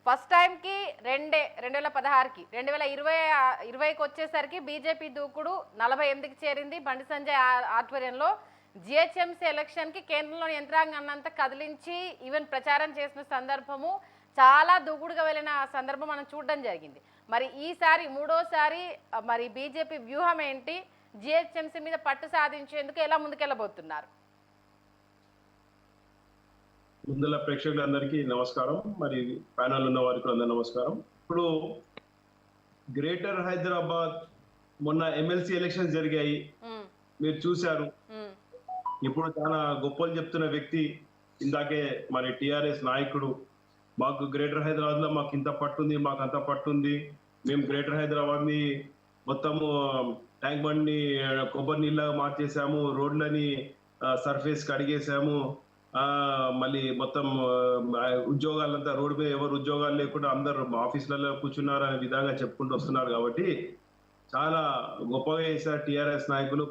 First టైంకి 2016కి 2020కి వచ్చేసరికి BJP దూకుడు 48కి చేరింది. బండి సంజయ్ ఆధ్వర్యంలో జిహెచ్ఎంసీ ఎలక్షన్కి కేంద్రంలోని యంత్రాంగాన్ని అంతా కదిలించి ఈవెన్ ప్రచారం చేసిన సందర్భము, చాలా దూకుడుగా వెళ్ళిన సందర్భం మనం చూడడం జరిగింది. మరి ఈసారి మూడోసారి మరి బీజేపీ వ్యూహం ఏంటి? జిహెచ్ఎంసీ మీద పట్టు సాధించేందుకు ఎలా ముందుకెళ్ళబోతున్నారు? ముందుల ప్రేక్షకులందరికీ నమస్కారం. మరి ప్యానల్ ఉన్న వారికి అందరూ నమస్కారం. ఇప్పుడు గ్రేటర్ హైదరాబాద్ మొన్న ఎమ్మెల్సీ ఎలక్షన్స్ జరిగాయి, మీరు చూశారు. ఇప్పుడు చాలా గొప్పలు చెప్తున్న వ్యక్తి ఇందాకే మరి టిఆర్ఎస్ నాయకుడు, మాకు గ్రేటర్ హైదరాబాద్ లో మాకు ఇంత పట్టుంది, మాకు అంత పట్టుంది, మేము గ్రేటర్ హైదరాబాద్ ని మొత్తము ట్యాంక్ బండ్ ని కొబ్బరి నీళ్ళగా మార్చేసాము, రోడ్లని సర్ఫేస్ కడిగేసాము, మళ్ళీ మొత్తం ఉద్యోగాలంతా రోడ్డు మీద ఎవరు ఉద్యోగాలు లేకుండా అందరు ఆఫీసులలో కూర్చున్నారు అనే విధంగా చెప్పుకుంటూ వస్తున్నారు. కాబట్టి చాలా గొప్పగా చేశారు టిఆర్ఎస్ నాయకులు.